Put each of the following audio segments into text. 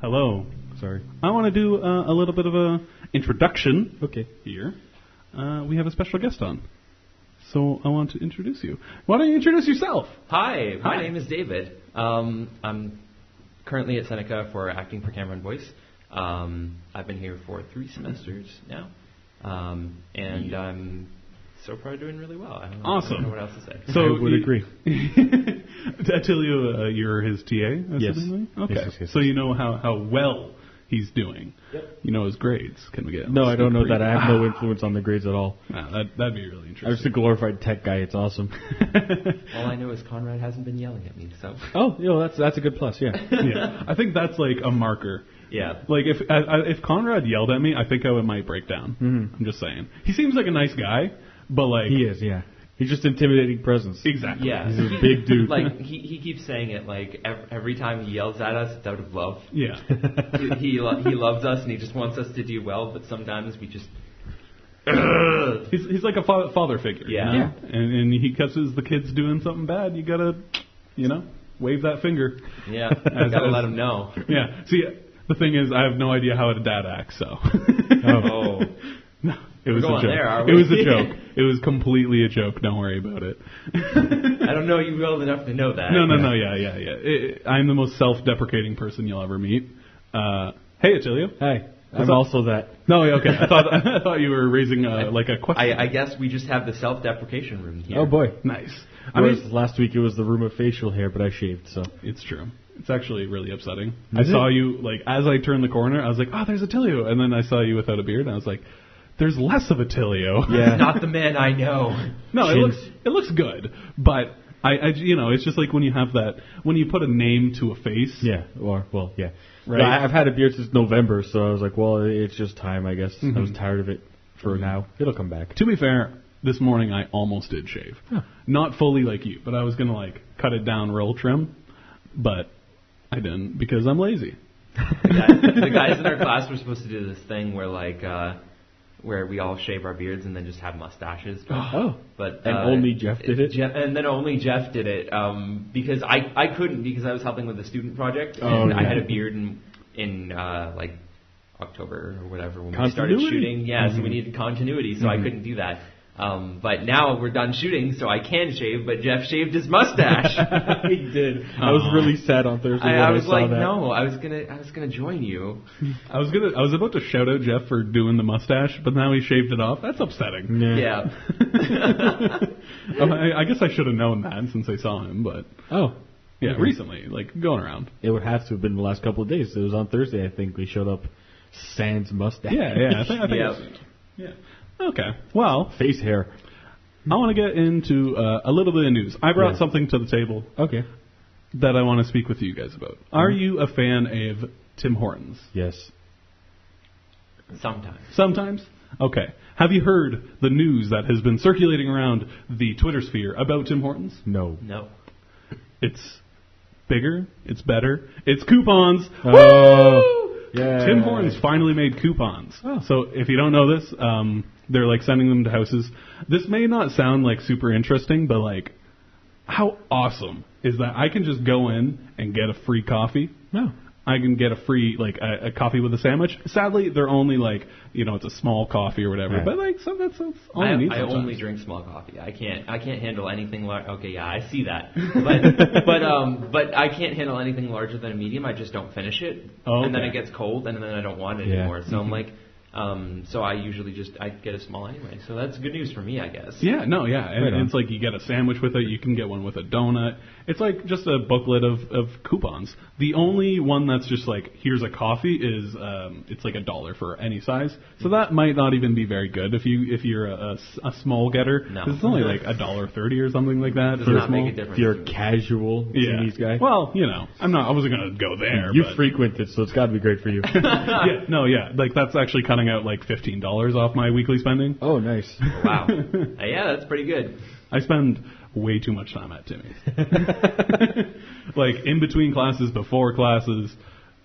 Hello. Sorry. I want to do a little bit of a introduction. Okay. Here. We have a special guest on. So I want to introduce you. Why don't you introduce yourself? Hi, my name is David. I'm currently at Seneca for acting for camera and voice. I've been here for 3 semesters now. And I'm so far doing really well. I don't know what else to say. So I would agree. Attilio, you're his TA? Yes. Okay. Yes. So you know how well he's doing. Yep. You know his grades. Can we get? No, I don't know that. I have no influence on the grades at all. Wow, that'd be really I'm interesting. just a glorified tech guy. It's awesome. All I know is Conrad hasn't been yelling at me, so. Oh, that's a good plus. Yeah. Yeah, I think that's like a marker. Yeah. Like if Conrad yelled at me, I think I might break down. Mm-hmm. I'm just saying. He seems like a nice guy, but like He is. Yeah. He's just intimidating presence. exactly. Yeah. He's a big dude. Like, he keeps saying it, like, every time he yells at us, it's out of love. Yeah. He loves us and he just wants us to do well, but sometimes we just. He's like a father figure. Yeah. You know? And he catches the kids doing something bad. You gotta, wave that finger. Yeah. Gotta let him know. Yeah. See, the thing is, I have no idea how a dad acts. So. Oh. No, it was a going joke. there, are we? It was a joke. It was completely a joke. Don't worry about it. I don't know you well enough to know that. No. Yeah. I'm the most self-deprecating person you'll ever meet. Hey, Attilio. Hi. What's I'm up? also that. No, okay. I thought you were raising like a question. I guess we just have the self-deprecation room here. Oh boy. Nice. Whereas last week it was the room of facial hair, but I shaved. So It's true. It's actually really upsetting. Is I saw you, like, as I turned the corner, I was like, oh, there's Attilio. And then I saw you without a beard, and I was like, there's less of Attilio. yeah. Not the man I know. No, Chins. it looks good, but I it's just like when you have that, when you put a name to a face. Yeah. Yeah. Right. But I've had a beard since November, so I was like, well, it's just time, I guess. Mm-hmm. I was tired of it for now. It'll come back. To be fair, this morning I almost did shave. Huh. Not fully like you, but I was going to, like, cut it down real trim, but I didn't because I'm lazy. The guys in our class were supposed to do this thing where, like, where we all shave our beards and then just have mustaches. But And only Jeff did it? And then only Jeff did it because I couldn't because I was helping with the student project and I yeah. had a beard in like October or whatever when we started Continuity? shooting. Yeah, so we needed continuity, so I couldn't do that. But now we're done shooting, so I can shave. But Jeff shaved his mustache. He did. I was really sad on Thursday when I was saw like, that. no, I was gonna join you. I was about to shout out Jeff for doing the mustache, but now he shaved it off. That's upsetting. Yeah. I guess I should have known that since I saw him, but Oh. yeah, Okay. recently, like going around. It would have to have been the last couple of days. It was on Thursday, I think. We showed up sans mustache. Yeah. I think Yeah. yeah. Okay. Well, Face hair. I want to get into a little bit of news. I brought Yeah. something to the table Okay. that I want to speak with you guys about. Are you a fan of Tim Hortons? Yes. Sometimes. Sometimes? Okay. Have you heard the news that has been circulating around the Twitter sphere about Tim Hortons? No. No. It's bigger, it's better, it's coupons. Oh. Yeah. Tim Hortons finally made coupons. Oh. So if you don't know this, they're like sending them to houses. This may not sound like super interesting, but like, how awesome is that I can just go in and get a free coffee? No. I can get a free, like, a coffee with a sandwich. Sadly, they're only like, it's a small coffee or whatever. Right. But like, that's all you need I sometimes. only drink small coffee. I can't handle anything large. Okay, yeah, I see that. But I can't handle anything larger than a medium. I just don't finish it, Oh, and then okay. it gets cold, and then I don't want it Yeah. anymore. So I'm like, so I usually I get a small anyway. So that's good news for me, I guess. Yeah, no, yeah. And Right on. it's like you get a sandwich with it. You can get one with a donut. It's like just a booklet of coupons. The only one that's just like, here's a coffee is, it's like $1 for any size. So that might not even be very good if you're a small getter. No. 'Cause it's only like $1.30 or something like that. Does for a not small. make a difference. If you're to a me. casual Chinese guy. Well, I wasn't going to go there. you but frequent it, so it's got to be great for you. yeah. Like that's actually cutting out like $15 off my weekly spending. Oh, nice. Wow. Yeah, that's pretty good. I spend way too much time at Timmy's. Like in between classes, before classes,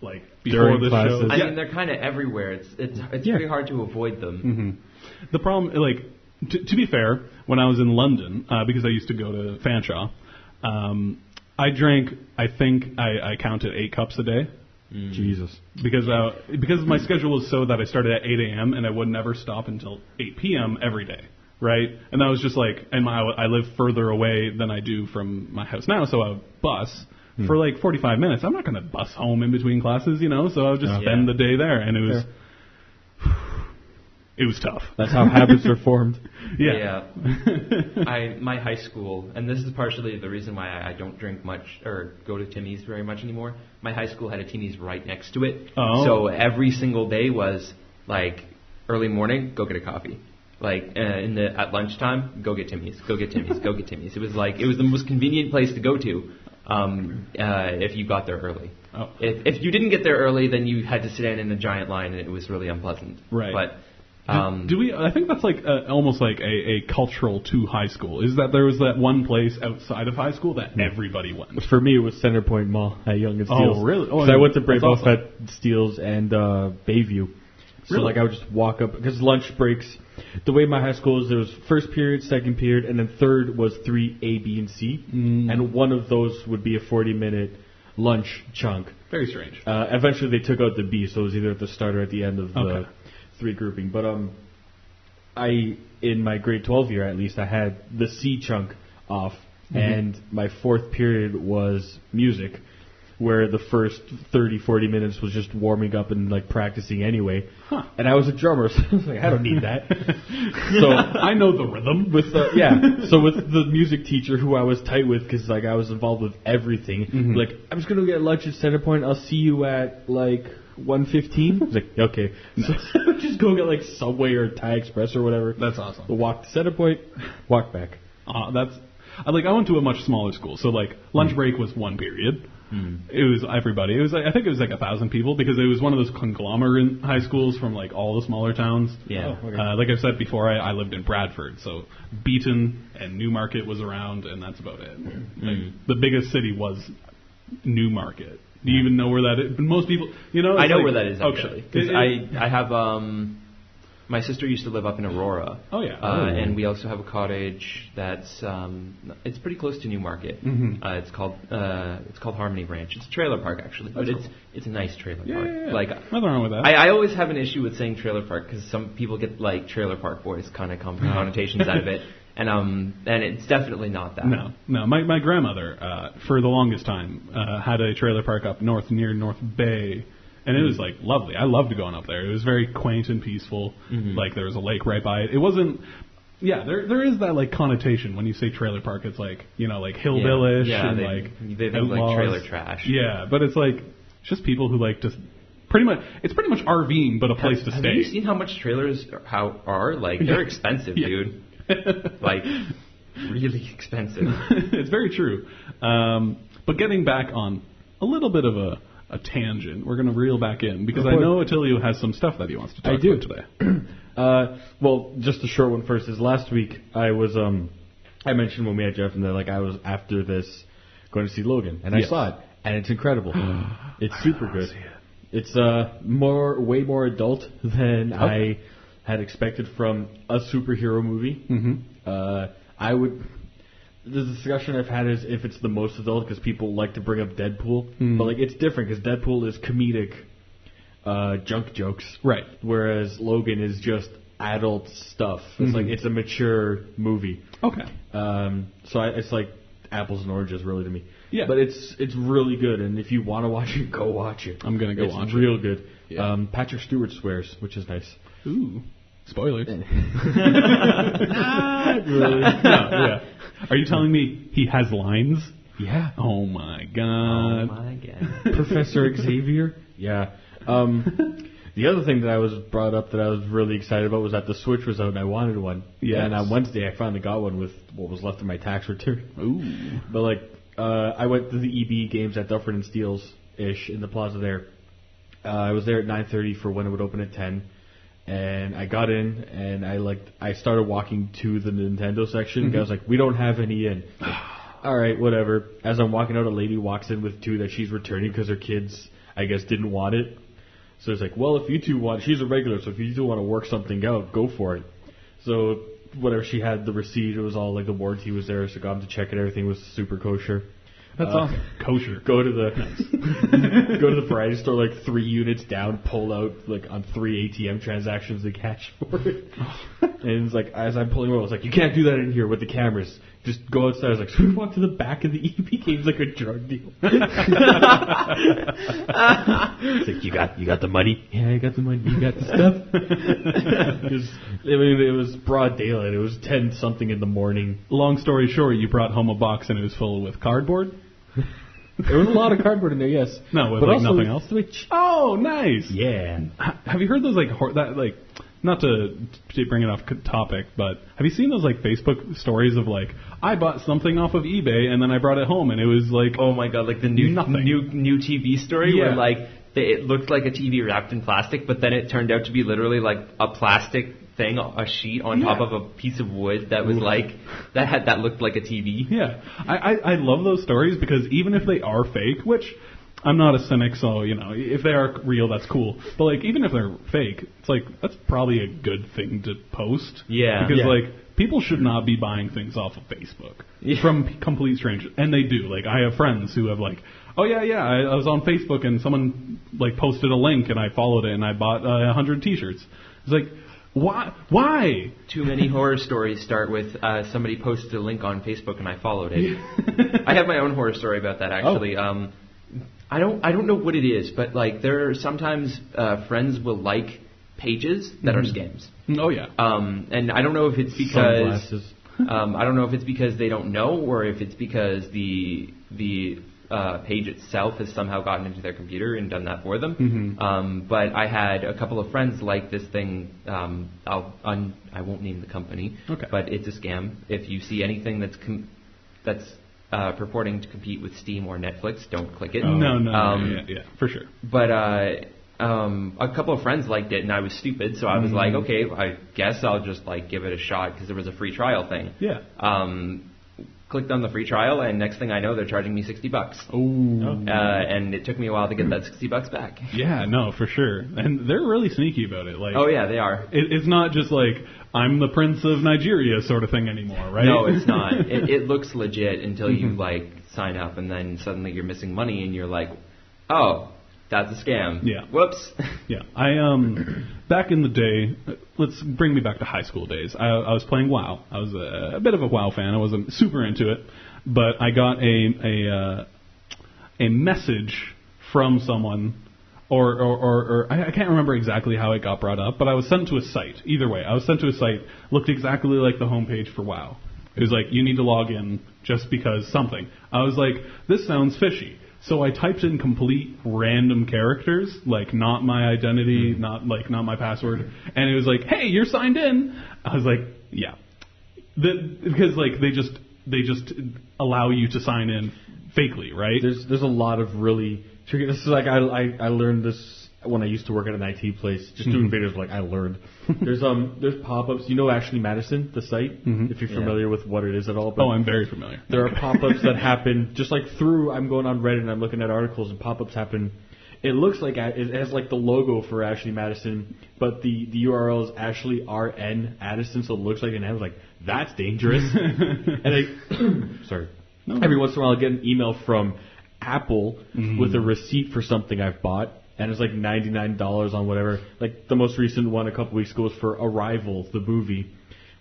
like before During the classes. show. I Yeah. mean, they're kind of everywhere. It's Yeah. pretty hard to avoid them. The problem, like, to be fair, when I was in London, because I used to go to Fanshawe, I drank, I think I counted 8 cups a day. Jesus. because my schedule was so that I started at 8 a.m. and I would never stop until 8 p.m. every day, right? And that was just like, and I live further away than I do from my house now, so I would bus for like 45 minutes. I'm not going to bus home in between classes, so I would just spend the day there, and it was. It was tough. That's how habits are formed. Yeah. My high school, and this is partially the reason why I don't drink much or go to Timmy's very much anymore. My high school had a Timmy's right next to it. Oh. So every single day was like early morning, go get a coffee. Like at lunchtime, go get Timmy's, go get Timmy's, go get Timmy's. It was the most convenient place to go to if you got there early. Oh. If you didn't get there early, then you had to stand in a giant line, and it was really unpleasant. Right. But do we? I think that's like almost like a cultural to high school. Is that there was that one place outside of high school that everybody went? For me, it was Centerpoint Mall at Yonge and Steeles. Oh, really? Oh, 'Cause I went to break that's off at Steeles and Bayview. So Really? like I would just walk up because lunch breaks. The way my high school is, there was first period, second period, and then third was 3 A, B, and C, and one of those would be a 40-minute lunch chunk. Very strange. Eventually, they took out the B, so it was either at the start or at the end of the Okay. 3 grouping. But in my grade 12 year at least, I had the C chunk off, and my 4th period was music, where the first 30, 40 minutes was just warming up and like practicing anyway. Huh. And I was a drummer, so I was like, I don't need that. So I know the rhythm. So with the music teacher who I was tight with, because like I was involved with everything, like I'm just gonna get lunch at Centerpoint. I'll see you at like 1:15. I was like, okay. So just go get like Subway or Thai Express or whatever. That's awesome. We'll walk to Centerpoint, walk back. I went to a much smaller school, so like lunch break was 1 period. It was everybody. It was I think it was like 1,000 people because it was one of those conglomerate high schools from like all the smaller towns. Yeah. Oh, okay. Like I've said before, I lived in Bradford, so Beaton and Newmarket was around, and that's about it. Like, the biggest city was Newmarket. Do you even know where that is? Most people, I know like, where that is actually, because Okay. I have my sister used to live up in Aurora. Oh, yeah. And we also have a cottage that's it's pretty close to Newmarket. It's called Harmony Ranch. It's a trailer park actually, but it's a nice trailer park. Yeah. Like Nothing wrong with that. I always have an issue with saying trailer park because some people get like trailer park boys kind of connotations out of it, and it's definitely not that. No. My grandmother, for the longest time, had a trailer park up north near North Bay, and it was like lovely. I loved going up there. It was very quaint and peaceful. Like there was a lake right by it. It wasn't. Yeah, there is that like connotation when you say trailer park. It's like like hillbillish and they think outlaws. like trailer trash. Yeah, but it's like it's just people who like to. Pretty much RVing, but a place to Have stay. you seen how much trailers are? Like they're expensive, dude. Like really expensive. It's very true. But getting back on a little bit of a tangent, we're going to reel back in because I know Attilio has some stuff that he wants to talk about today. Well, just a short one first. Is last week I was I mentioned when we had Jeff and that like I was after this going to see Logan, and I saw it, and it's incredible. It's super good. It's way more adult than I had expected from a superhero movie. The discussion I've had is if it's the most adult because people like to bring up Deadpool, but like it's different because Deadpool is comedic junk jokes, Right. Whereas Logan is just adult stuff. It's like it's a mature movie. Okay. So it's like apples and oranges really to me. Yeah. But it's really good, and if you want to watch it, go watch it. I'm gonna go it's watch it. real good. Yeah. Patrick Stewart swears, which is nice. Ooh. Spoilers. Not really. Yeah. Are you telling me he has lines? Yeah. Oh my Oh god. my god. Professor Xavier. Yeah. The other thing that I was brought up that I was really excited about was that the Switch was out and I wanted one. Yes. And on Wednesday I finally got one with what was left of my tax return. Ooh. But like, I went to the EB games at Dufferin and Steeles-ish in the plaza there. I was there at 9:30 for when it would open at 10. And I got in, and I started walking to the Nintendo section. And I was like, we don't have any in. Like, all right, whatever. As I'm walking out, a lady walks in with 2 that she's returning because her kids, I guess, didn't want it. So it's like, well, if you 2 want, she's a regular, so if you 2 want to work something out, go for it. So whatever, she had the receipt. It was all like the warranty was there, so I got him to check it. Everything was super kosher. That's awesome. Kosher. Go to the variety store like 3 units down, pull out like on 3 ATM transactions the cash for it. And it's like as I'm pulling over, I was like, you can't do that in here with the cameras. Just go outside. I was like, so we walk to the back of the EB games like a drug deal. It's like, you got the money? Yeah, I got the money. You got the stuff? It was broad daylight. It was 10 something in the morning. Long story short, you brought home a box and it was full with cardboard? There was a lot of cardboard in there, yes. No, with but like also nothing else? Switch. Oh, nice. Yeah. Have you heard those not to bring it off topic, but have you seen those like Facebook stories of like, I bought something off of eBay and then I brought it home and it was like, oh my god, like the new TV story where like it looked like a TV wrapped in plastic, but then it turned out to be literally like a plastic thing, a sheet on top of a piece of wood that was like that looked like a TV. Yeah, I love those stories because even if they are fake, which I'm not a cynic, so, if they are real, that's cool. But, like, even if they're fake, it's like, that's probably a good thing to post. Yeah. Because, like, people should not be buying things off of Facebook from complete strangers. And they do. Like, I have friends who have, like, oh, yeah, I was on Facebook and someone, like, posted a link and I followed it and I bought 100 T-shirts. It's like, why? Too many horror stories start with somebody posted a link on Facebook and I followed it. I have my own horror story about that, actually. Oh. I don't know what it is, but like there are sometimes friends will like pages that are scams. Oh yeah. And I don't know if it's because I don't know if it's because they don't know or if it's because the page itself has somehow gotten into their computer and done that for them. But I had a couple of friends like this thing. I won't name the company, but it's a scam. If you see anything that's purporting to compete with Steam or Netflix, don't click it. No, yeah, for sure. But a couple of friends liked it, and I was stupid, so I was like, okay, I guess I'll just like give it a shot because there was a free trial thing. Yeah. Clicked on the free trial, and next thing I know, they're charging me $60. Ooh. And it took me a while to get that $60 back. Yeah, no, for sure. And they're really sneaky about it. Like, oh yeah, they are. It's not just like I'm the prince of Nigeria sort of thing anymore, right? No, it's not. It looks legit until you like sign up, and then suddenly you're missing money, and you're like, oh, that's a scam. Yeah. Whoops. Yeah. I back in the day, let's bring me back to high school days. I was playing WoW. I was a bit of a WoW fan. I wasn't super into it, but I got a message from someone, or I can't remember exactly how it got brought up, but I was sent to a site. Either way, I was sent to a site, looked exactly like the homepage for WoW. It was like, you need to log in just because something. I was like, this sounds fishy. So I typed in complete random characters, like not my identity, not my password, and it was like, "Hey, you're signed in." I was like, "Yeah," because like they just allow you to sign in fakely, right? There's a lot of really tricky. This is like I learned this when I used to work at an IT place, just doing videos. Like I learned there's pop-ups. You know Ashley Madison, the site, if you're familiar with what it is at all. But I'm very familiar. There are pop-ups that happen just like I'm going on Reddit and I'm looking at articles and pop-ups happen. It looks like it has like the logo for Ashley Madison, but the URL is Ashley RN Addison, so it looks like an M. I was like, that's dangerous. And every once in a while I get an email from Apple with a receipt for something I've bought. And it's like $99 on whatever. Like the most recent one a couple weeks ago was for Arrival, the movie,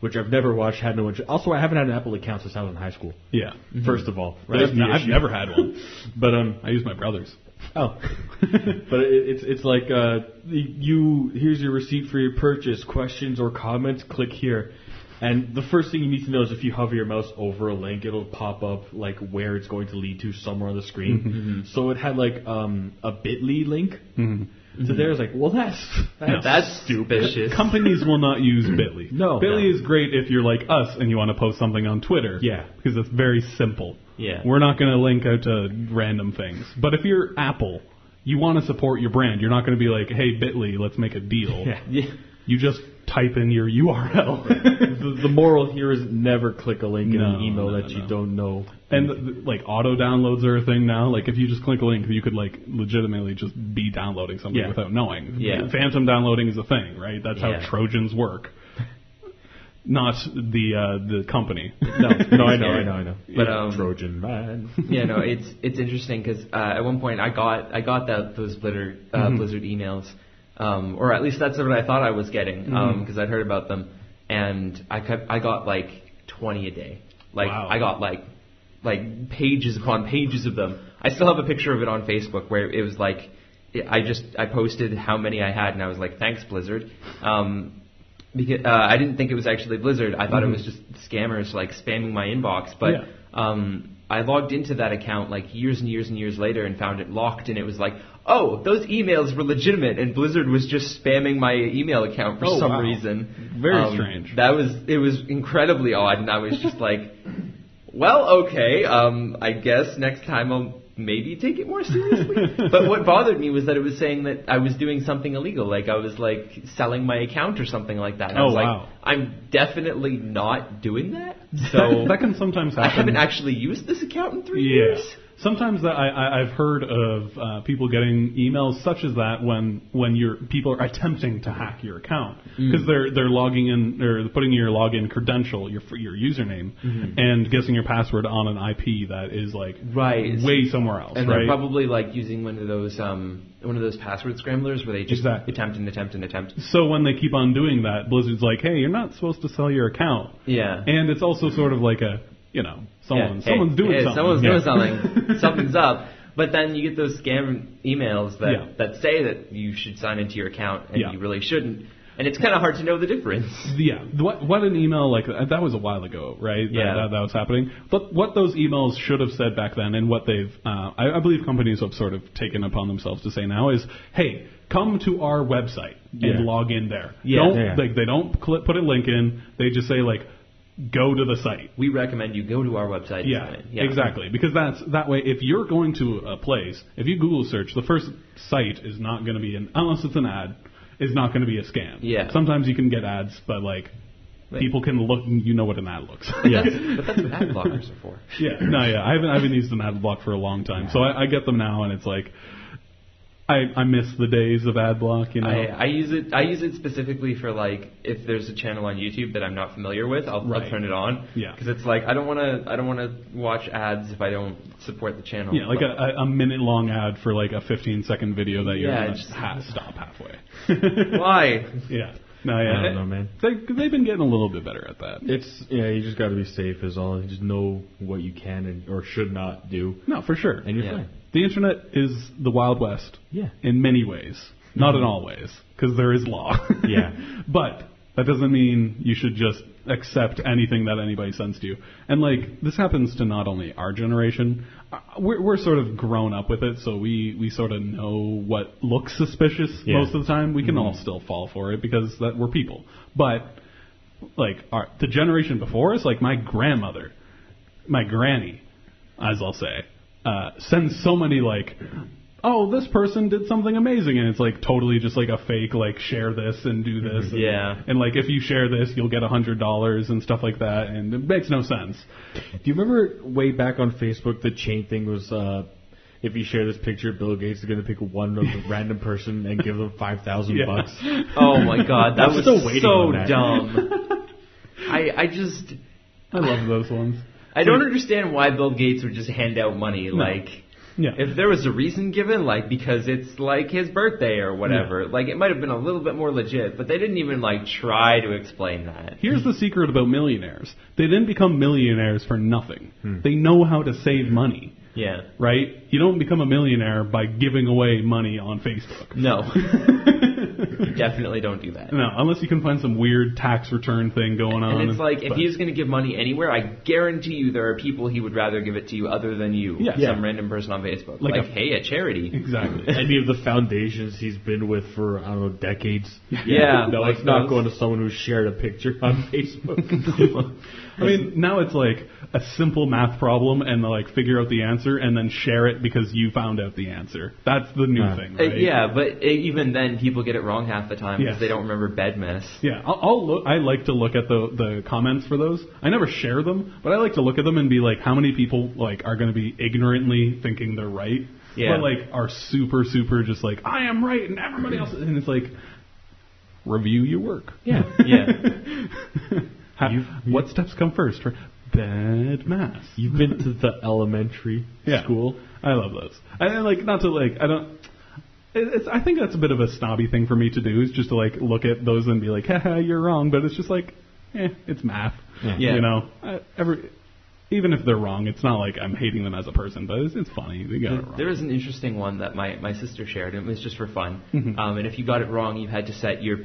which I've never watched, had no interest. Also, I haven't had an Apple account since I was in high school. Yeah. First of all. Right? I've never had one. But I use my brother's. Oh. But it's like, here's your receipt for your purchase. Questions or comments, click here. And the first thing you need to know is if you hover your mouse over a link, it'll pop up like where it's going to lead to somewhere on the screen. So it had like a bit.ly link. So there's like, well, that's stupid. Companies will not use Bitly. No. Bitly is great if you're like us and you want to post something on Twitter. Yeah. Because it's very simple. Yeah. We're not going to link out to random things. But if you're Apple, you want to support your brand. You're not going to be like, hey, Bitly, let's make a deal. Yeah. You just type in your URL. The moral here is never click a link in an email that you don't know. And like auto downloads are a thing now. Like if you just click a link, you could like legitimately just be downloading something without knowing. Yeah. Phantom downloading is a thing, right? That's how Trojans work. not the company. No, I know. But Trojan man. yeah, no, it's interesting because at one point I got those Blizzard emails, or at least that's what I thought I was getting because I'd heard about them, and I got like 20 a day. Like wow. I got like pages upon pages of them. I still have a picture of it on Facebook where it was like I posted how many I had and I was like, thanks Blizzard. Because I didn't think it was actually Blizzard. I thought it was just scammers like spamming my inbox. But I logged into that account like years and years and years later and found it locked, and it was like, oh, those emails were legitimate, and Blizzard was just spamming my email account for some reason. Very strange. It was incredibly odd, and I was just like, well, okay, I guess next time I'll maybe take it more seriously. But what bothered me was that it was saying that I was doing something illegal, like I was like selling my account or something like that. And I was like, I'm definitely not doing that. So that can sometimes happen. I haven't actually used this account in 3 years. Sometimes I've heard of people getting emails such as that when people are attempting to hack your account because they're logging in, they're putting your login credential, your username, and guessing your password on an IP that is like way somewhere else. And they're probably like using one of those password scramblers where they just attempt and attempt and attempt. So when they keep on doing that, Blizzard's like, hey, you're not supposed to sell your account. Yeah. And it's also sort of like a, someone's doing something. Someone's doing something. Something's up. But then you get those scam emails that say that you should sign into your account and you really shouldn't. And it's kind of hard to know the difference. Yeah. What an email like that was a while ago, right? Yeah. That was happening. But what those emails should have said back then, and what they've, I believe companies have sort of taken upon themselves to say now is, hey, come to our website and log in there. They don't put a link in. They just say like, go to the site. We recommend you go to our website. Yeah, exactly. Because that way, if you're going to a place, if you Google search, the first site is not going to be unless it's an ad, is not going to be a scam. Yeah. Sometimes you can get ads, but people can look. You know what an ad looks like. Yes, but that's what ad blockers are for. I haven't used an ad block for a long time, so I get them now, and it's like. I miss the days of ad block, I use it specifically for like if there's a channel on YouTube that I'm not familiar with, I'll turn it on. Yeah. Because it's like I don't want to watch ads if I don't support the channel. Yeah, like a minute long ad for like a 15-second video that you're gonna stop halfway. Why? Yeah. No, I don't know, man. They've been getting a little bit better at that. You just got to be safe is all. You just know what you can or should not do. No, for sure. And you're fine. The internet is the Wild West. Yeah. In many ways. Not in all ways, because there is law. Yeah. But that doesn't mean you should just accept anything that anybody sends to you. And this happens to not only our generation. We're sort of grown up with it, so we sort of know what looks suspicious most of the time. We can all still fall for it because we're people. But the generation before us, like my grandmother, my granny, as I'll say, sends so many oh, this person did something amazing, and it's totally just a fake share this and do this, and if you share this you'll get $100 and stuff like that, and it makes no sense. Do you remember way back on Facebook the chain thing was if you share this picture, Bill Gates is going to pick one random person and give them $5,000. Oh my God, that was so that. dumb. I love those ones. I don't understand why Bill Gates would just hand out money. If there was a reason given, because it's his birthday or whatever, it might have been a little bit more legit, but they didn't even try to explain that. Here's the secret about millionaires. They didn't become millionaires for nothing. They know how to save money. Yeah. Right? You don't become a millionaire by giving away money on Facebook. No. You definitely don't do that. No, unless you can find some weird tax return thing going on. And it's if he's going to give money anywhere, I guarantee you there are people he would rather give it to you other than you. Yeah. Some random person on Facebook. Hey, a charity. Exactly. Any of the foundations he's been with for, I don't know, decades. Yeah. No, it's not going to someone who shared a picture on Facebook. I mean, now it's a simple math problem and figure out the answer and then share it because you found out the answer. That's the new thing, right? But even then people get it wrong half the time because they don't remember bed mess. Yeah, I like to look at the comments for those. I never share them, but I like to look at them and be how many people are going to be ignorantly thinking they're right, but are super just I am right and everybody else, and it's review your work. Yeah. What steps come first? Bed mass. You've been to the elementary school. I love those. And like, not to like, I don't. I think that's a bit of a snobby thing for me to do, is just to like look at those and be like, haha, you're wrong. But it's just like, it's math. Yeah. You know, even if they're wrong, it's not like I'm hating them as a person, but it's funny. They got it wrong. There was an interesting one that my sister shared, and it was just for fun. Mm-hmm. And if you got it wrong, you had to set your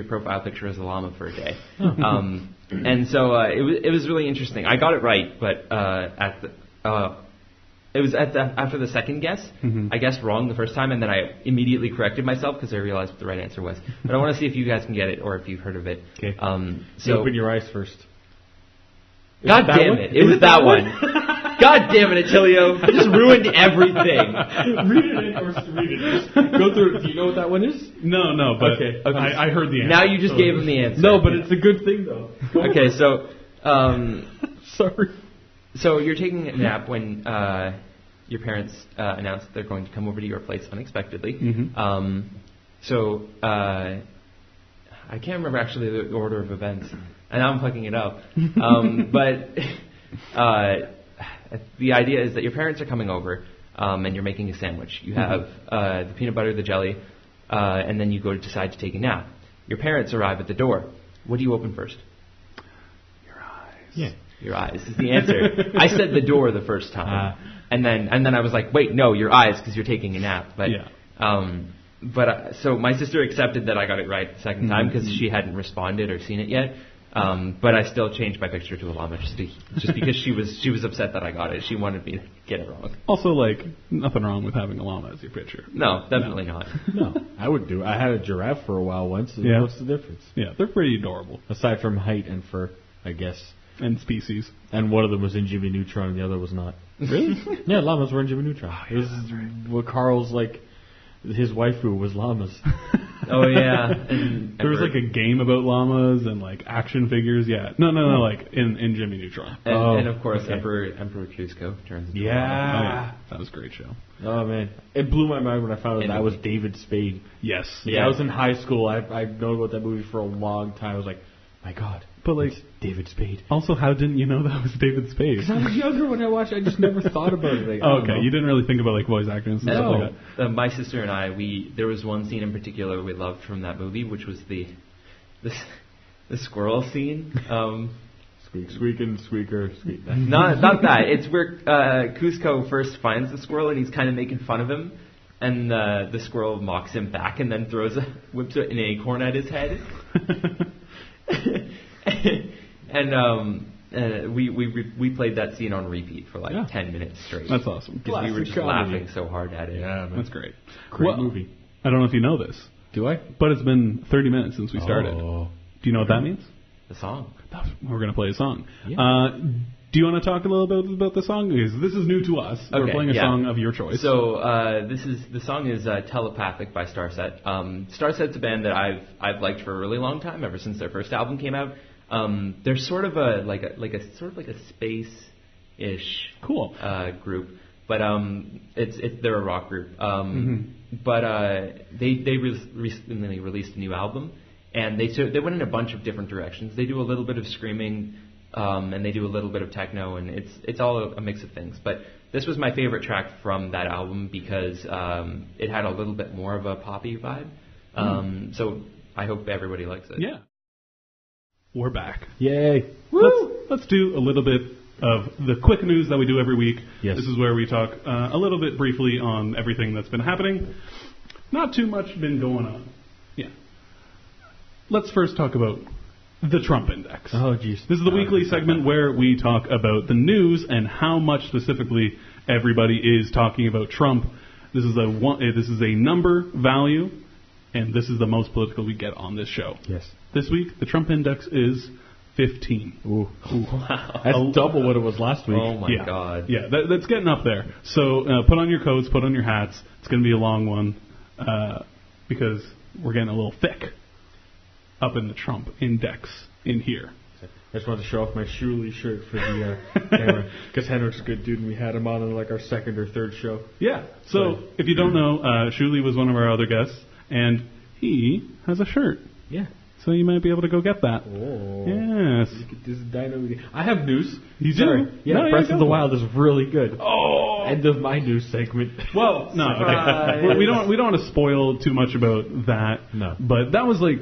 profile picture as a llama for a day. And so it was really interesting. I got it right, but it was after the second guess. Mm-hmm. I guessed wrong the first time, and then I immediately corrected myself because I realized what the right answer was. But I want to see if you guys can get it or if you've heard of it. Okay. So open your eyes first. God damn it! It was that one. God damn it, Attilio! I just ruined everything. Read it. Just go through it. Do you know what that one is? No, but Okay. I heard the answer. Now you just gave him the answer. No, but it's a good thing though. Okay, so Sorry. so you're taking a nap when your parents announce that they're going to come over to your place unexpectedly. Mm-hmm. So I can't remember actually the order of events, and now I'm fucking it up. But the idea is that your parents are coming over, and you're making a sandwich. You have the peanut butter, the jelly, and then you go to decide to take a nap. Your parents arrive at the door. What do you open first? Your eyes. Yeah. Your eyes is the answer. I said the door the first time, and then I was like, wait, no, your eyes, because you're taking a nap. But so my sister accepted that I got it right the second time because she hadn't responded or seen it yet. But I still changed my picture to a llama just because she was upset that I got it. She wanted me to get it wrong. Also, like, nothing wrong with having a llama as your picture. No, definitely not. No, I would do. I had a giraffe for a while once. And Yeah. What's the difference? Yeah, they're pretty adorable. Aside from height and fur, I guess. And species. And one of them was in Jimmy Neutron and the other was not. Really? Yeah, llamas were in Jimmy Neutron. It was what Carl's, like, his waifu was llamas. Oh yeah. And There was like a game about llamas and like action figures. Yeah. No, like in Jimmy Neutron. and of course okay. Emperor Cusco turns into a llama. Oh, Yeah. yeah. That was a great show. Oh, man. It blew my mind when I found out And that was David Spade. Yes. Yeah, I was in high school. I've known about that movie for a long time. I was like, my God. But like, It's David Spade. also, how didn't you know that was David Spade? Because I was younger when I watched it. I just never thought about it. Like, I Oh, don't okay, know. you didn't really think about like voice actors and stuff No. like that. My sister and I, there was one scene in particular we loved from that movie, which was the squirrel scene. Squeak, squeaking, squeaker, squeak. Not that. It's where Cusco first finds the squirrel and he's kind of making fun of him, and the squirrel mocks him back and then whips an acorn at his head. And we played that scene on repeat for like 10 minutes straight. That's awesome. Because we were just Classic comedy. laughing so hard at it. Yeah, man. That's great. Great movie. I don't know if you know this, Do I? but it's been 30 minutes since we started. Oh. Do you know what that means? The song. We're going to play a song. Yeah. Do you want to talk a little bit about the song? Because this is new to us. We're Okay, playing a yeah. song of your choice. So the song is Telepathic by Starset. Starset's a band that I've liked for a really long time, ever since their first album came out. They're sort of a space-ish Cool. group, but they're a rock group. But they recently released a new album, and they went in a bunch of different directions. They do a little bit of screaming, and they do a little bit of techno, and it's all a mix of things. But this was my favorite track from that album because it had a little bit more of a poppy vibe. So I hope everybody likes it. Yeah. We're back. Yay. Let's do a little bit of the quick news that we do every week. Yes. This is where we talk a little bit briefly on everything that's been happening. Not too much been going on. Yeah. Let's first talk about the Trump Index. Oh, jeez. This is the weekly segment where we talk about the news and how much specifically everybody is talking about Trump. This is a number value, and this is the most political we get on this show. Yes. This week, the Trump Index is 15. Ooh. Wow. That's double what it was last week. Oh my Yeah. God. Yeah, that's getting up there. So put on your coats, put on your hats. It's going to be a long one because we're getting a little thick up in the Trump Index in here. I just wanted to show off my Shuley shirt for the camera. Because Henrik's a good dude, and we had him on in like our second or third show. Yeah. So if you don't know, Shuli was one of our other guests, and he has a shirt. Yeah. So you might be able to go get that. Oh. Yes. Look at this dino. I have news. You do? Sorry. Yeah, No, yeah, Breath go of the for it. Wild is really good. Oh. End of my news segment. Well, no, okay. we don't want to spoil too much about that. No. But that was like,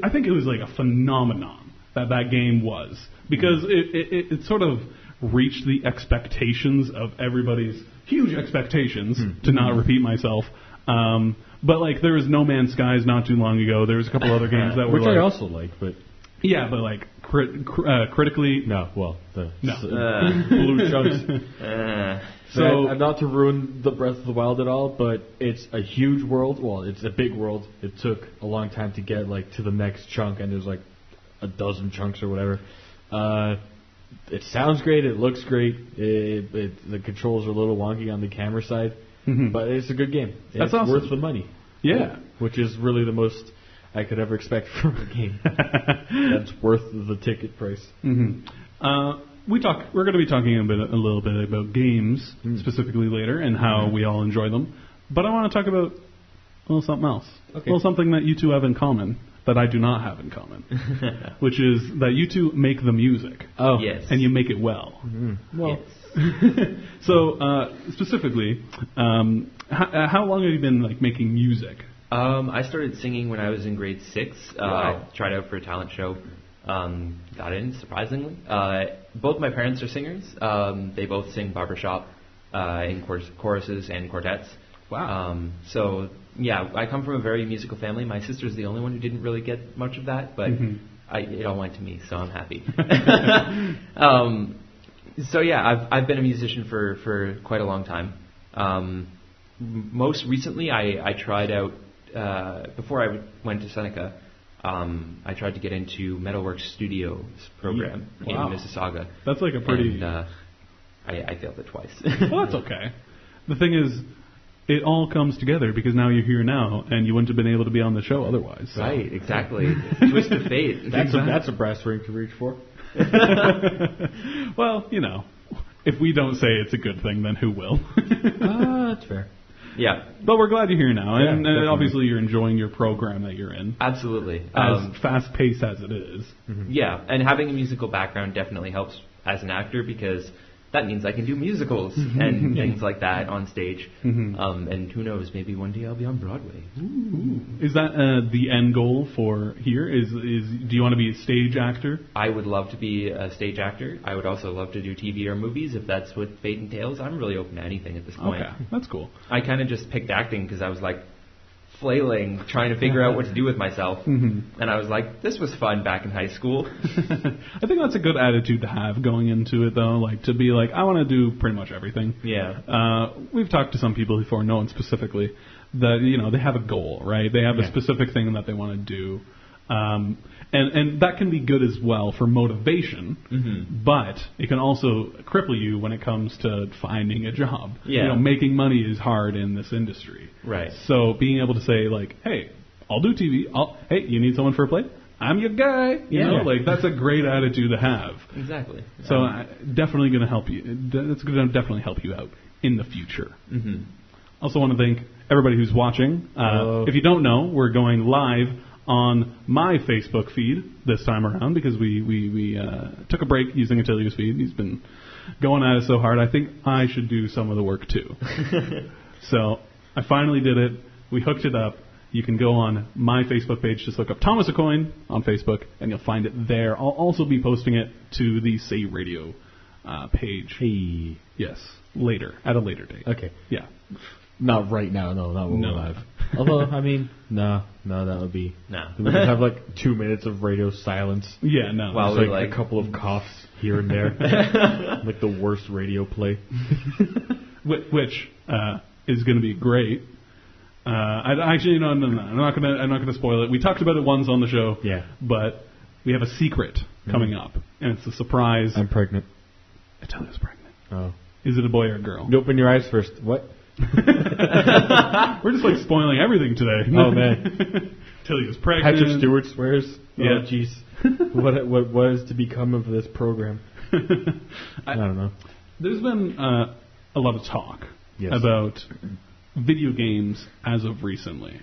I think it was like a phenomenon that game was, because it sort of reached the expectations of everybody's huge expectations. To not repeat myself. But like there was No Man's Skies not too long ago. There was a couple other games that were Which like, I also like, but yeah, but like critically, no. Well, the No. blue chunks. So not to ruin the Breath of the Wild at all, but it's a huge world. Well, it's a big world. It took a long time to get like to the next chunk, and there's like a dozen chunks or whatever. It sounds great. It looks great. The controls are a little wonky on the camera side, but it's a good game. That's It's awesome. worth the money. yeah. Which is really the most I could ever expect from a game. That's worth the ticket price. We're going to be talking a little bit about games specifically later and how we all enjoy them. But I want to talk about a little something else. Okay. A little something that you two have in common that I do not have in common, which is that you two make the music. Oh, Yes. And you make it well. Well, Yes. So specifically, how long have you been like making music? I started singing when I was in grade 6. Wow. I tried out for a talent show. Got in, surprisingly. Both my parents are singers. They both sing barbershop in choruses and quartets. Wow. So, yeah, I come from a very musical family. My sister's the only one who didn't really get much of that, but it all went to me, so I'm happy. So, yeah, I've been a musician for quite a long time. Most recently, I tried out, before I went to Seneca, I tried to get into Metalworks Studios program Wow. in Mississauga. That's like a pretty... And, I failed it twice. Well, that's okay. The thing is, it all comes together because now you're here now, and you wouldn't have been able to be on the show otherwise. So. Right, exactly. Twist of fate. that's a brass ring to reach for. Well, you know, if we don't say it's a good thing, then who will? That's fair. Yeah, But we're glad you're here now, Yeah, and definitely. obviously you're enjoying your program that you're in, absolutely. as fast-paced as it is. Yeah, and having a musical background definitely helps as an actor because that means I can do musicals and things like that on stage. And who knows, maybe one day I'll be on Broadway. Is that the end goal for here? Is do you want to be a stage actor? I would love to be a stage actor. I would also love to do TV or movies if that's what fate entails. I'm really open to anything at this point. Okay, that's cool. I kind of just picked acting because I was like flailing, trying to figure out what to do with myself. And I was like, this was fun back in high school. I think that's a good attitude to have going into it, though. Like to be like, I want to do pretty much everything. Yeah. We've talked to some people before, no one specifically, that they have a goal, right? They have a specific thing that they want to do, and that can be good as well for motivation. But it can also cripple you when it comes to finding a job. Yeah. Making money is hard in this industry. Right. So being able to say like, hey, I'll do TV. Hey, you need someone for a play? I'm your guy. You know, like that's a great attitude to have. Exactly. So definitely going to help you. It's going to definitely help you out in the future. Also want to thank everybody who's watching. If you don't know, we're going live on my Facebook feed this time around because we took a break using Attilio's feed. He's been going at it so hard. I think I should do some of the work too. So I finally did it. We hooked it up. You can go on my Facebook page, just look up Thomas Acoin on Facebook, and you'll find it there. I'll also be posting it to the Say Radio page. Hey. Yes, later, at a later date. Okay. Yeah. Not right now. No, not when No. we're live. Although, I mean, no, that would be. No. We could have like 2 minutes of radio silence. Yeah, no. Wow. Just, Probably like a couple of coughs here and there. Like the worst radio play. Which is going to be great. No. I'm not gonna spoil it. We talked about it once on the show. Yeah. But we have a secret coming up, and it's a surprise. I'm pregnant. Attilio's pregnant. Oh. Is it a boy or a girl? You open your eyes first. What? We're just like spoiling everything today. Oh, man. Attilio's pregnant. Patrick Stewart swears. Yeah. Oh, jeez. what is to become of this program? I don't know. There's been a lot of talk Yes. about video games as of recently.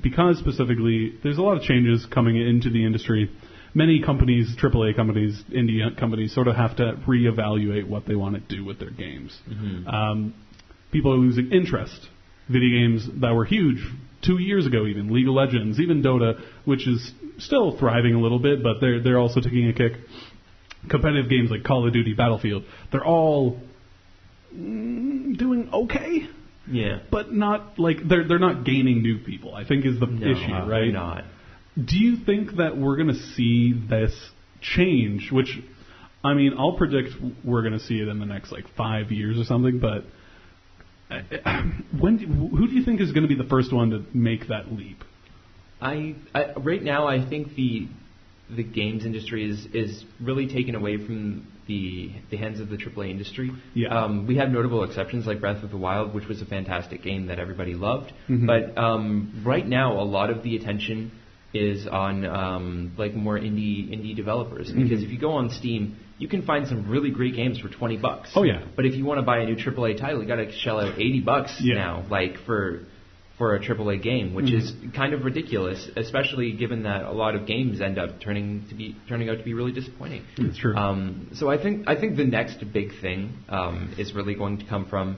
because specifically there's a lot of changes coming into the industry. Many companies, AAA companies, indie companies, sort of have to reevaluate what they want to do with their games. People are losing interest. Video games that were huge 2 years ago, even League of Legends, even Dota, which is still thriving a little bit, but they're also taking a kick. Competitive games like Call of Duty, Battlefield, they're all doing okay. Yeah. But not like they're not gaining new people, I think is the issue, right? They're not. Do you think that we're going to see this change? Which, I mean, I'll predict we're going to see it in the next 5 years or something. But who do you think is going to be the first one to make that leap? I right now I think the games industry is really taken away from the hands of the AAA industry. Yeah. We have notable exceptions like Breath of the Wild, which was a fantastic game that everybody loved. But right now, a lot of the attention is on more indie developers, because if you go on Steam, you can find some really great games for $20. Oh yeah. But if you want to buy a new AAA title, you got to shell out $80 now, for a AAA game, which is kind of ridiculous, especially given that a lot of games end up turning out to be really disappointing. It's true. So I think the next big thing is really going to come from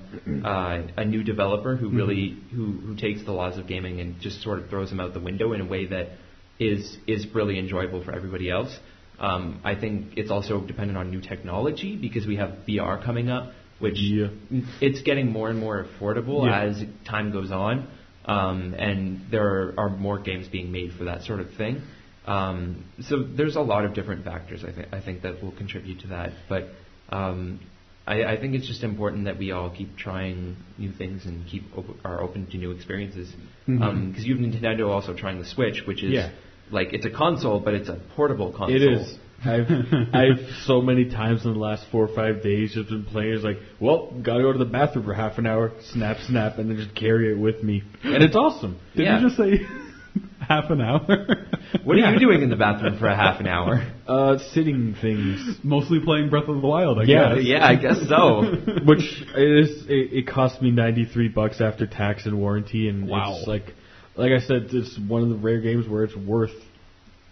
a new developer who really who takes the laws of gaming and just sort of throws them out the window in a way that is really enjoyable for everybody else. I think it's also dependent on new technology, because we have VR coming up, which it's getting more and more affordable as time goes on. And there are more games being made for that sort of thing. So there's a lot of different factors I think that will contribute to that. But I think it's just important that we all keep trying new things and are open to new experiences. Because you have Nintendo also trying the Switch, which is it's a console, but it's a portable console. It is. I've so many times in the last 4 or 5 days just been playing. It's gotta go to the bathroom for half an hour, snap, and then just carry it with me, and it's awesome. Did you just say half an hour? What are you doing in the bathroom for a half an hour? Sitting things. Mostly playing Breath of the Wild, I guess. Yeah, I guess so. Which it cost me $93 after tax and warranty, and it's like I said, it's one of the rare games where it's worth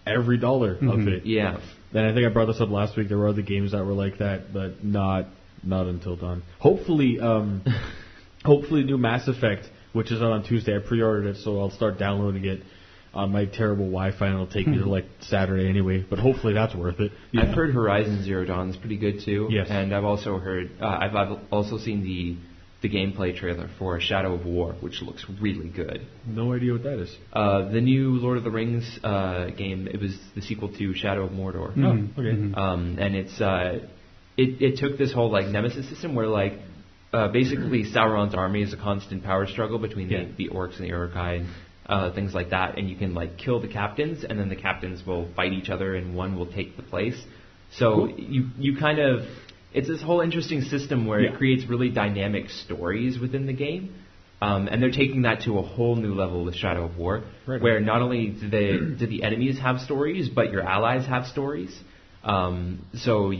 every dollar of it. Yeah. Then I think I brought this up last week. There were other games that were like that, but not until dawn. Hopefully, new Mass Effect, which is out on Tuesday. I pre-ordered it, so I'll start downloading it on my terrible Wi-Fi, and it'll take me to Saturday anyway. But hopefully that's worth it. Yeah. I've heard Horizon Zero Dawn is pretty good too. Yes. And I've also heard I've also seen the gameplay trailer for Shadow of War, which looks really good. No idea what that is. The new Lord of the Rings game. It was the sequel to Shadow of Mordor. Oh, okay. And it's it took this whole Nemesis system where basically Sauron's army is a constant power struggle between the orcs and the Uruk-hai and things like that, and you can kill the captains, and then the captains will fight each other, and one will take the place. So you kind of it's this whole interesting system where it creates really dynamic stories within the game. And they're taking that to a whole new level with Shadow of War, where not only do the enemies have stories, but your allies have stories. So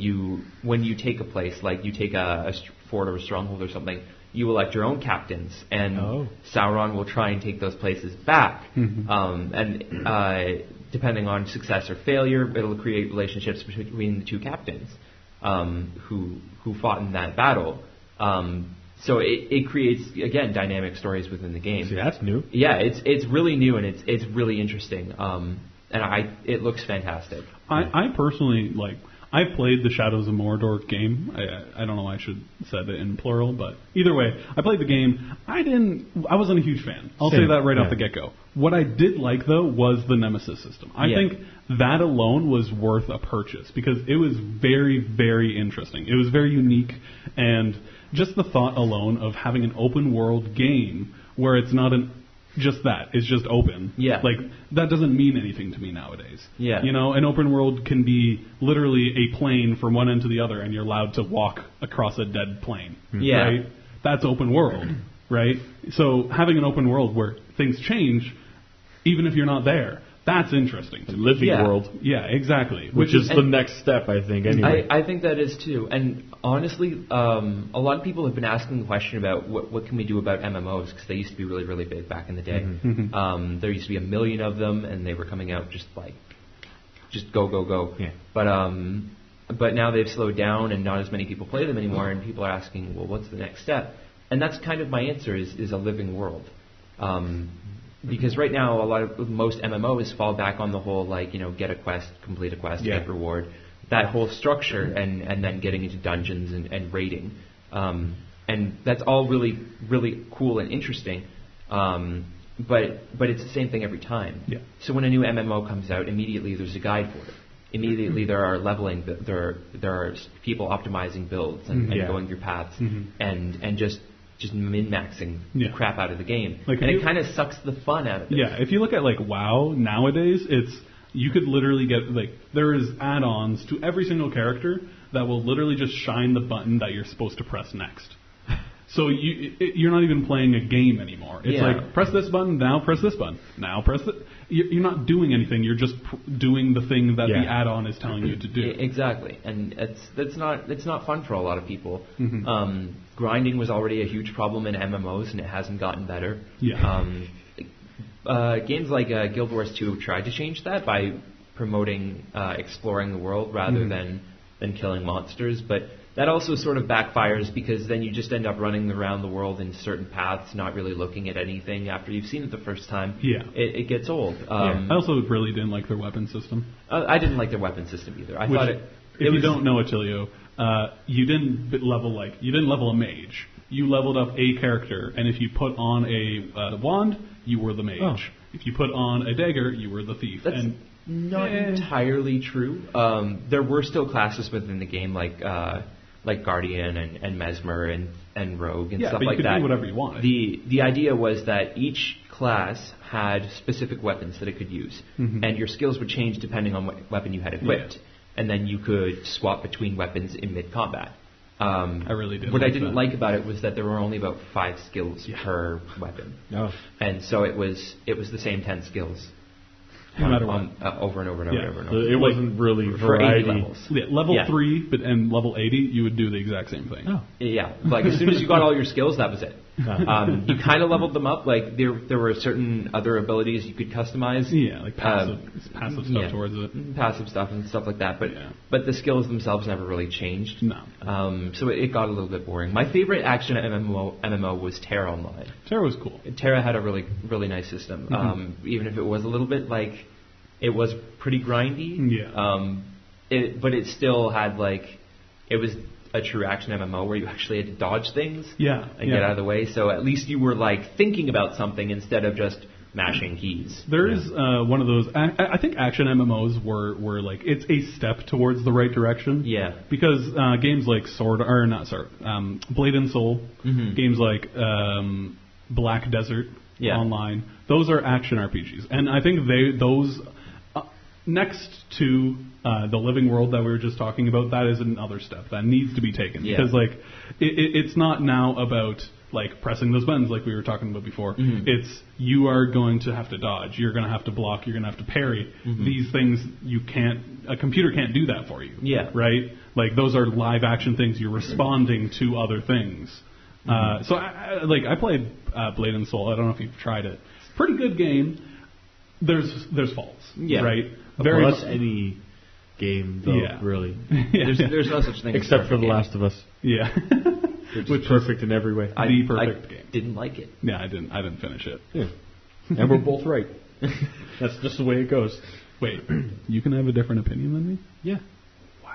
when you take a place, like you take a fort or a stronghold or something, you elect your own captains, and Sauron will try and take those places back. And depending on success or failure, it'll create relationships between the two captains who fought in that battle. So it creates, again, dynamic stories within the game. See, that's new. Yeah, it's really new, and it's really interesting. And it looks fantastic. I personally I played the Shadows of Mordor game. I don't know why I should have said it in plural, but either way, I played the game. I wasn't a huge fan. I'll say that right off the get-go. What I did like, though, was the Nemesis system. I think that alone was worth a purchase, because it was very, very interesting. It was very unique, and just the thought alone of having an open-world game where it's not just that. It's just open. Yeah. That doesn't mean anything to me nowadays. Yeah. An open world can be literally a plane from one end to the other, and you're allowed to walk across a dead plane. Yeah. Right? That's open world, right? So having an open world where things change, even if you're not there, That's interesting to me. Living Yeah. world, Yeah, exactly. which is the next step, I think. Anyway, I think that is too. And honestly, a lot of people have been asking the question about what can we do about MMOs, because they used to be really, really big back in the day. There used to be 1 million of them, and they were coming out just go, go, go. Yeah. But now they've slowed down, and not as many people play them anymore, and people are asking, well, what's the next step? And that's kind of my answer is a living world. Because right now, most MMOs fall back on the whole, get a quest, complete a quest, Yeah. get reward. That whole structure, and then getting into dungeons and raiding. And that's all really, really cool and interesting. But it's the same thing every time. Yeah. So when a new MMO comes out, immediately there's a guide for it. Immediately there are leveling, there are people optimizing builds and Yeah. going through paths and just min-maxing the Yeah. crap out of the game. Like, and if it you- kind of sucks the fun out of it. Yeah, if you look at WoW nowadays, you could literally get there is add-ons to every single character that will literally just shine the button that you're supposed to press next. So you're not even playing a game anymore. It's Yeah. like press this button, now press this button, now press it. You're not doing anything. You're just doing the thing that Yeah. the add-on is telling you to do. Exactly, and it's not fun for a lot of people. Grinding was already a huge problem in MMOs, and it hasn't gotten better. Yeah. Games like Guild Wars 2 tried to change that by promoting exploring the world rather than killing monsters, but that also sort of backfires because then you just end up running around the world in certain paths, not really looking at anything after you've seen it the first time. Yeah. It gets old. I also really didn't like their weapon system. I didn't like their weapon system either. I Which, thought if you don't know, Attilio, you didn't level a mage. You leveled up a character, and if you put on a wand, you were the mage. Oh. If you put on a dagger, you were the thief. That's and not entirely true. There were still classes within the game like Guardian and Mesmer and Rogue and Yeah, stuff but you like could that. do whatever you wanted. The idea was that each class had specific weapons that it could use, and your skills would change depending on what weapon you had equipped, and then you could swap between weapons in mid-combat. I really didn't What I like didn't that. like about it was that there were only about 5 skills per weapon, Oh. and so it was the same 10 skills. No matter what. Over and over and over Yeah. and over. And So over. it wasn't really For 80 variety. levels. Yeah, level Yeah. 3 and level 80, you would do the exact same thing. Oh. Yeah, like as soon as you got all your skills, that was it. You kind of leveled them up. Like there were certain other abilities you could customize. Yeah, like passive stuff yeah. towards it. Passive stuff and stuff like that. Yeah. But the skills themselves never really changed. No. So it got a little bit boring. My favorite action MMO was Terra Online. Terra was cool. Terra had a really really nice system. Even if it was a little bit it was pretty grindy. Yeah. But it still had it was a true action MMO where you actually had to dodge things. Yeah, And yeah. get out of the way. So at least you were thinking about something instead of just mashing keys. There is one of those. I think action MMOs were it's a step towards the right direction. Yeah. Because games like Blade and Soul, games like Black Desert Yeah. Online, those are action RPGs, and I think those next to the living world that we were just talking about, that is another step that needs to be taken Yeah. because it's not now about pressing those buttons like we were talking about before. It's you are going to have to dodge, you're going to have to block, you're going to have to parry. These things a computer can't do that for you. Yeah. Right? Those are live action things. You're responding to other things. So I played Blade and Soul. I don't know if you've tried it. Pretty good game. There's faults. Yeah. Right? Well, that's any game, though, Yeah. really. Yeah. There's no such thing as Except for perfect The game. Last of Us, Yeah. which is perfect in every way. I, the perfect I game. didn't like it. Yeah, I didn't finish it. Yeah. And we're both right. That's just the way it goes. Wait, you can have a different opinion than me? Yeah.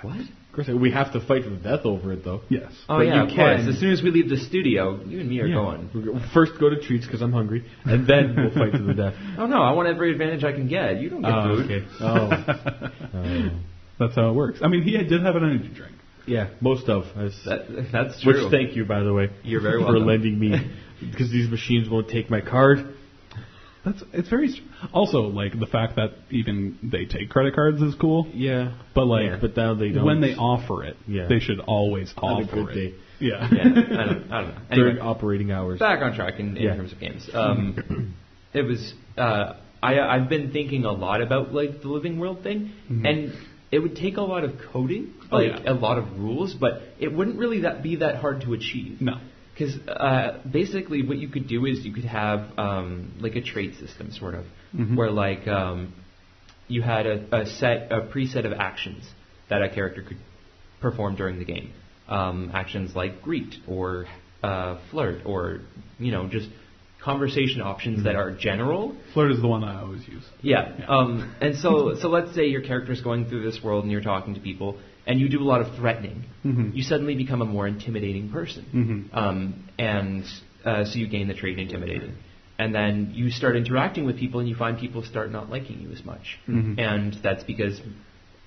What? Of course, we have to fight to the death over it, though. Yes. Oh But yeah, you of course. can. As soon as we leave the studio, you and me are Yeah. going. We'll first go to treats because I'm hungry, and then we'll fight to the death. Oh no, I want every advantage I can get. You don't get Oh, food. okay. Oh. That's how it works. I mean, he did have an energy drink. Yeah, most of. That's true. Which, thank you, by the way. You're very for welcome. lending me, because these machines won't take my card. It's very also the fact that even they take credit cards is cool. Yeah. But But now they don't. when they offer it, Yeah. they should always Have a offer good it. day. Yeah. Yeah, I don't know. During Anyway, operating hours. back on track in Yeah. terms of games. It was I've been thinking a lot about like the living world thing, and it would take a lot of coding, like a lot of rules, but it wouldn't really be that hard to achieve. No. Because basically what you could do is you could have like a trait system, sort of, where like you had a preset of actions that a character could perform during the game. Actions like greet or flirt or, just conversation options that are general. Flirt is the one I always use. Yeah. And so let's say your character's going through this world and you're talking to people and you do a lot of threatening. You suddenly become a more intimidating person. So you gain the trait intimidating. And then you start interacting with people and you find people start not liking you as much. And that's because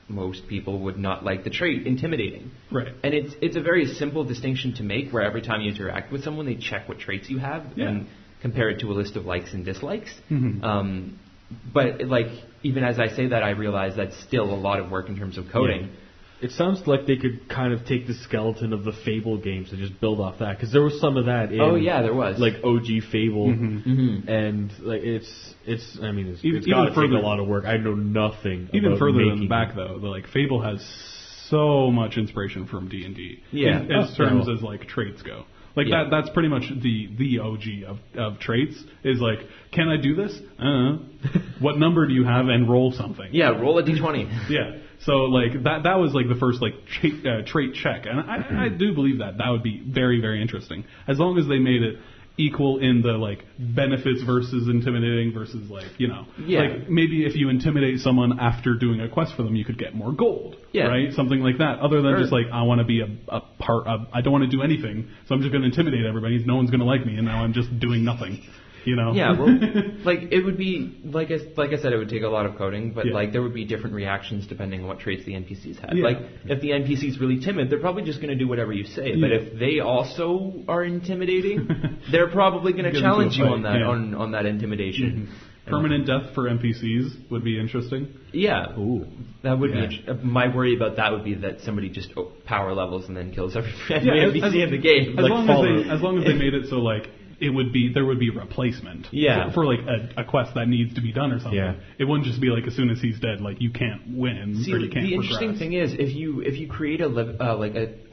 most people would not like the trait intimidating. Right. And it's a very simple distinction to make where every time you interact with someone, they check what traits you have and compare it to a list of likes and dislikes. But like even as I say that, I realize that's still a lot of work in terms of coding. Yeah. It sounds like they could kind of take the skeleton of the Fable games and just build off that, because there was some of that in there was like OG Fable, and like it's got to take a lot of work. I know nothing. Even about further making than back though, like Fable has so much inspiration from D&D. As terms as like traits go. Like that's pretty much the OG of traits is like, can I do this? What number do you have? And roll something. Yeah, roll a d20. Yeah. So like that was like the first like trait check, and I do believe that would be very, very interesting as long as they made it equal in the like benefits versus intimidating versus like like maybe if you intimidate someone after doing a quest for them, you could get more gold, right? Something like that. Other than just like I want to be a part of, I don't want to do anything, so I'm just going to intimidate everybody. No one's going to like me, and now I'm just doing nothing. Yeah, well, like it would be like I said, it would take a lot of coding, but like there would be different reactions depending on what traits the NPCs had. Like if the NPC's really timid, they're probably just going to do whatever you say. But if they also are intimidating, they're probably going to challenge you on that on that intimidation. Permanent death for NPCs would be interesting. Yeah, that would be. My worry about that would be that somebody just power levels and then kills every NPC in the game. As long as they made it so like. There would be replacement for like a quest that needs to be done or something. Yeah. It wouldn't just be like as soon as he's dead, like you can't win or you can't the progress. Interesting thing is if you create a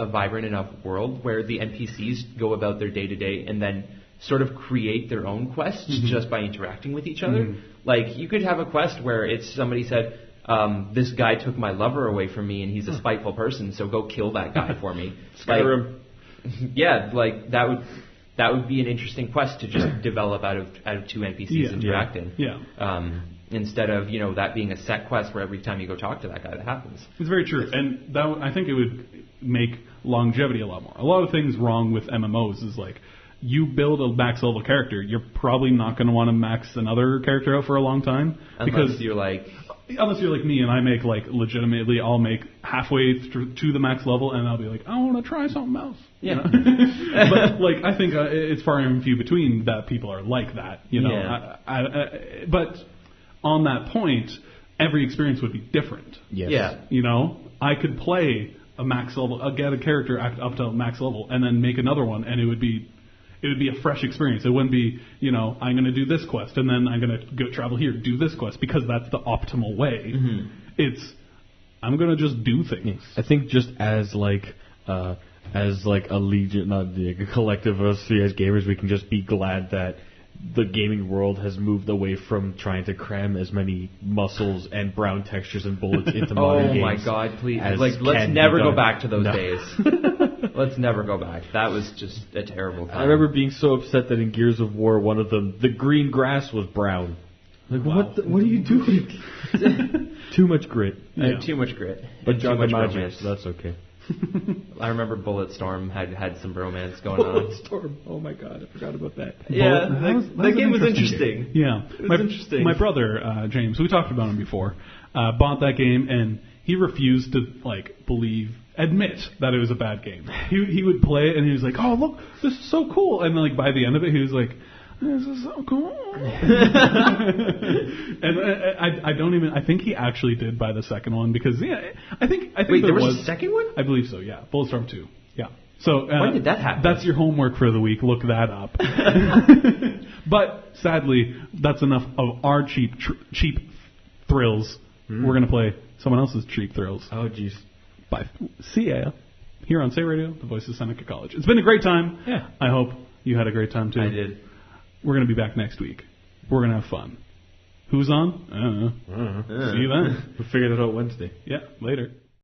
vibrant enough world where the NPCs go about their day to day and then sort of create their own quests just by interacting with each other. Like you could have a quest where it's somebody said, this guy took my lover away from me and he's a spiteful person, so go kill that guy for me. Skyrim. Like that would be an interesting quest to just develop out of two NPCs interacting. Instead of that being a set quest where every time you go talk to that guy, that happens. It's very true, and I think it would make longevity a lot more. A lot of things wrong with MMOs is like you build a max level character, you're probably not going to want to max another character out for a long time unless you're like me and I make like legitimately, I'll make halfway to the max level and I'll be like, I want to try something else. But like I think it's far and few between that people are like that. But on that point, every experience would be different. I could play a max level, get a character up to max level, and then make another one, and it would be a fresh experience. It wouldn't be, I'm going to do this quest, and then I'm going to go travel here, do this quest, because that's the optimal way. I'm going to just do things. I think just as like a legion, not a collective of us as gamers, we can just be glad that the gaming world has moved away from trying to cram as many muscles and brown textures and bullets into modern games. Oh my God, please! Let's never go back to those days. Let's never go back. That was just a terrible time. I remember being so upset that in Gears of War, one of them, the green grass was brown. Like, what are you doing? Too much grit. Too much grit. But John the Magic, so that's okay. I remember Bulletstorm had some romance going on. Bulletstorm, oh my God, I forgot about that. Yeah, that game was interesting. Yeah, my brother James, we talked about him before, bought that game and he refused to admit that it was a bad game. He would play it and he was like, "Oh look, this is so cool," and then by the end of it he was like, "This is so cool." And I think he actually did buy the second one because I think Wait, there was a second one? I believe so. Yeah, Bulletstorm 2. Yeah. So When did that happen? That's your homework for the week. Look that up. But sadly, that's enough of our cheap thrills. We're gonna play someone else's cheap thrills. Oh, jeez. By CA here on Say Radio, the voice of Seneca College. It's been a great time. Yeah. I hope you had a great time too. I did. We're gonna be back next week. We're gonna have fun. Who's on? I don't know. See you then. We'll figure that out Wednesday. Yeah, later.